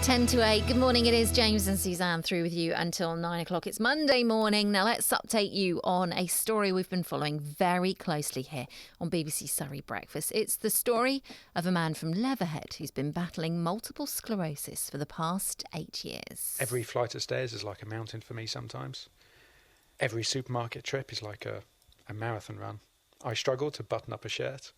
10 to 8. Good morning. It is James and Suzanne through with you until 9 o'clock. It's Monday morning. Now let's update you on a story we've been following very closely here on BBC Surrey Breakfast. It's the story of a man from Leatherhead who's been battling multiple sclerosis for the past 8 years. Every flight of stairs is like a mountain for me sometimes. Every supermarket trip is like a marathon run. I struggle to button up a shirt.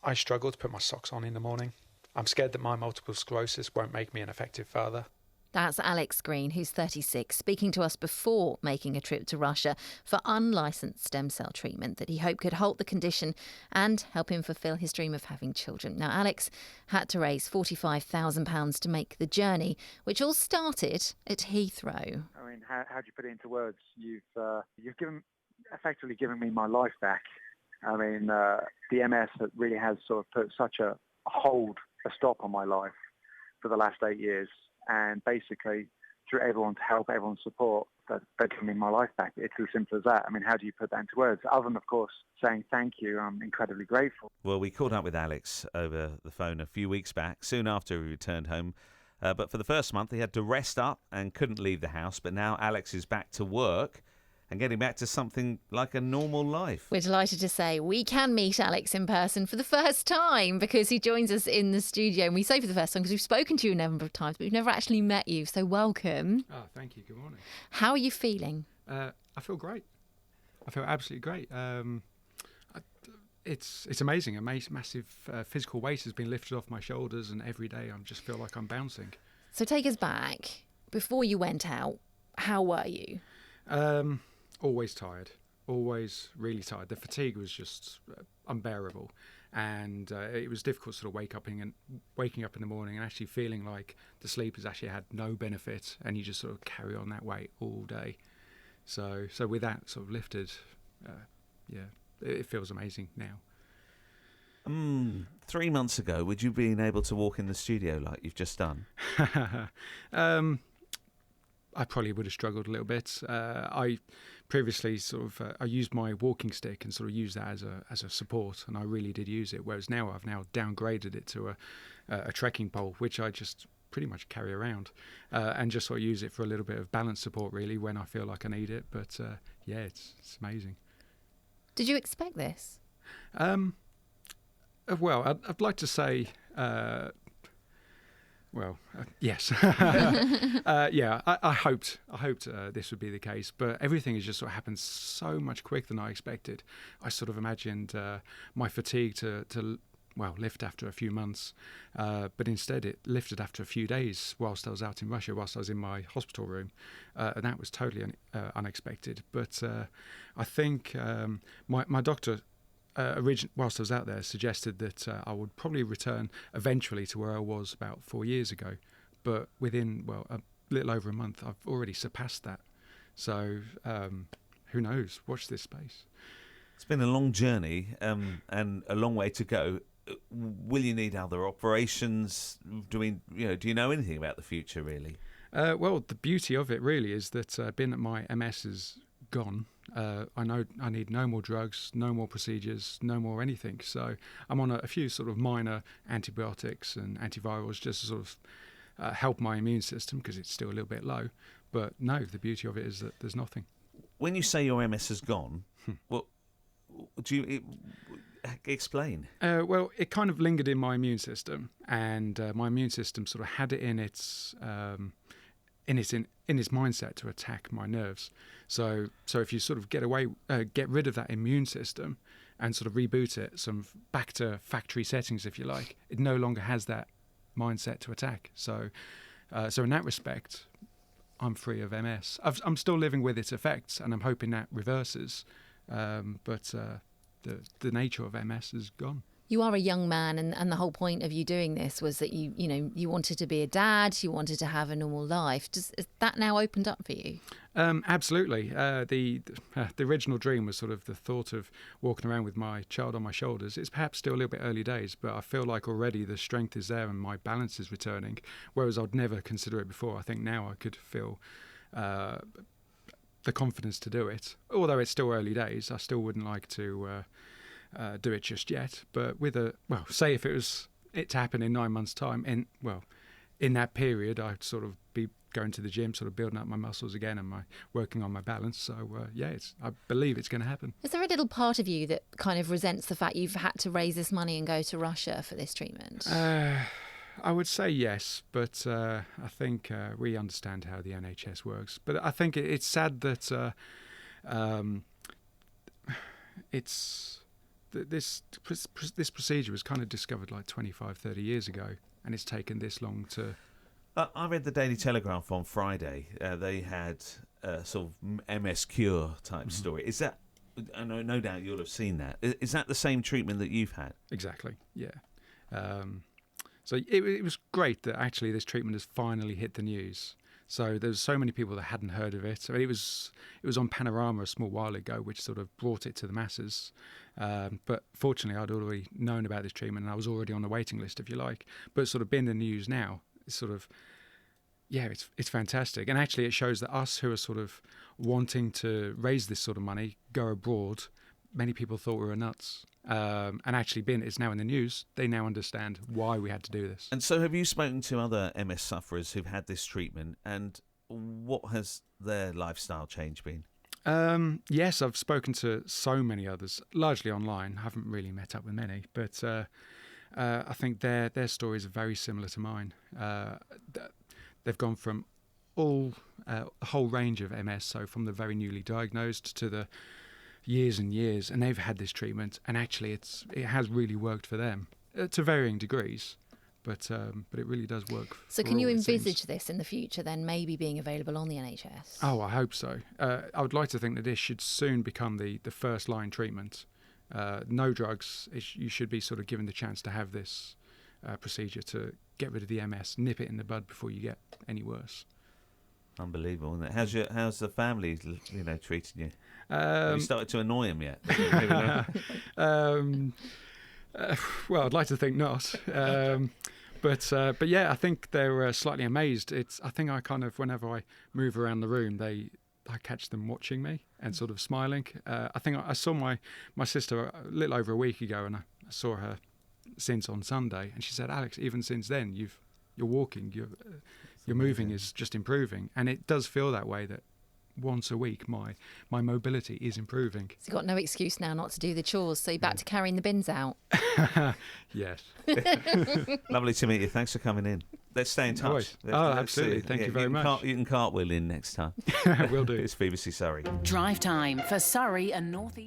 I struggle to put my socks on in the morning. I'm scared that my multiple sclerosis won't make me an effective father. That's Alex Green, who's 36, speaking to us before making a trip to Russia for unlicensed stem cell treatment that he hoped could halt the condition and help him fulfil his dream of having children. Now, Alex had to raise £45,000 to make the journey, which all started at Heathrow. I mean, how do you put it into words? You've effectively given me my life back. I mean, the MS really has sort of put such a stop on my life for the last 8 years, and basically through everyone's help, everyone's support, they've given me my life back. It's as simple as that. I mean, how do you put that into words? Other than, of course, saying thank you, I'm incredibly grateful. Well, we caught up with Alex over the phone a few weeks back, soon after he returned home. But for the first month, he had to rest up and couldn't leave the house. But now Alex is back to work and getting back to something like a normal life. We're delighted to say we can meet Alex in person for the first time because he joins us in the studio. And we say for the first time because we've spoken to you a number of times, but we've never actually met you. So welcome. Oh, thank you. Good morning. How are you feeling? I feel great. I feel absolutely great. It's amazing. A massive physical weight has been lifted off my shoulders, and every day I just feel like I'm bouncing. So take us back. Before you went out, how were you? Always tired, always really tired. The fatigue was just unbearable, and it was difficult sort of waking up in the morning and actually feeling like the sleep has actually had no benefit, and you just sort of carry on that weight all day. So with that sort of lifted, it feels amazing now. 3 months ago, would you been able to walk in the studio like you've just done? I probably would have struggled a little bit. I previously I used my walking stick and sort of used that as a support, and I really did use it. Whereas now I've downgraded it to a trekking pole, which I just pretty much carry around, and just sort of use it for a little bit of balance support really when I feel like I need it. But it's amazing. Did you expect this? Well, I'd like to say. Yes. I hoped this would be the case, but everything has just sort of happened so much quicker than I expected. I sort of imagined my fatigue to lift after a few months, but instead it lifted after a few days whilst I was out in Russia, whilst I was in my hospital room, and that was totally unexpected. But I think my doctor, whilst I was out there, suggested that I would probably return eventually to where I was about 4 years ago. But within, a little over a month, I've already surpassed that. So who knows? Watch this space. It's been a long journey and a long way to go. Will you need other operations? Do you know anything about the future, really? The beauty of it really is that being that my MS is gone, I know I need no more drugs, no more procedures, no more anything. So I'm on a few sort of minor antibiotics and antivirals just to sort of help my immune system because it's still a little bit low. But no, the beauty of it is that there's nothing. When you say your MS has gone, what do you explain? It kind of lingered in my immune system, and my immune system sort of had it in its mindset to attack my nerves. So if you sort of get rid of that immune system and sort of reboot it, back to factory settings, if you like, it no longer has that mindset to attack. So in that respect, I'm free of MS. I'm still living with its effects, and I'm hoping that reverses. But the nature of MS is gone. You are a young man, and the whole point of you doing this was that you wanted to be a dad, you wanted to have a normal life. Has that now opened up for you? Absolutely. The original dream was sort of the thought of walking around with my child on my shoulders. It's perhaps still a little bit early days, but I feel like already the strength is there and my balance is returning, whereas I'd never consider it before. I think now I could feel the confidence to do it. Although it's still early days, I still wouldn't like to do it just yet. But with say if it was it to happen in 9 months' time, in that period, I'd sort of be going to the gym, sort of building up my muscles again and working on my balance. So, I believe it's going to happen. Is there a little part of you that kind of resents the fact you've had to raise this money and go to Russia for this treatment? I would say yes, but I think we understand how the NHS works. But I think it's sad that this procedure was kind of discovered like 25, 30 years ago, and it's taken this long to... I read the Daily Telegraph on Friday. They had a sort of MS cure type story. Is that... no doubt you'll have seen that. Is that the same treatment that you've had? Exactly, yeah. So it was great that actually this treatment has finally hit the news. So there's so many people that hadn't heard of it. I mean, it was on Panorama a small while ago, which sort of brought it to the masses. But fortunately, I'd already known about this treatment, and I was already on the waiting list, if you like. But sort of being in the news now, it's sort of, it's fantastic. And actually, it shows that us who are sort of wanting to raise this sort of money, go abroad, many people thought we were nuts. And actually, being it's now in the news, they now understand why we had to do this. And so have you spoken to other MS sufferers who've had this treatment, and what has their lifestyle change been? Yes, I've spoken to so many others, largely online. I haven't really met up with many, but I think their stories are very similar to mine. They've gone from a whole range of MS, so from the very newly diagnosed to the years and years, and they've had this treatment, and actually it has really worked for them to varying degrees, but it really does work. So can you envisage this in the future then maybe being available on the NHS? Oh, I hope so. I would like to think that this should soon become the first line treatment. No drugs. You should be sort of given the chance to have this procedure to get rid of the MS, nip it in the bud before you get any worse. Unbelievable, isn't it? How's the family, treating you? Have you started to annoy them yet? Well, I'd like to think not. But yeah, I think they're slightly amazed. I think I kind of, whenever I move around the room, I catch them watching me and sort of smiling. I think I saw my sister a little over a week ago, and I saw her since on Sunday, and she said, "Alex, even since then, you're walking, your moving is just improving," and it does feel that way. That once a week, my mobility is improving. So you've got no excuse now not to do the chores, so you're back to carrying the bins out. Yes. Lovely to meet you. Thanks for coming in. Let's stay in touch. Absolutely. Thank you very much. You can cartwheel in next time. Will do. It's BBC Surrey. Drive time for Surrey and North East.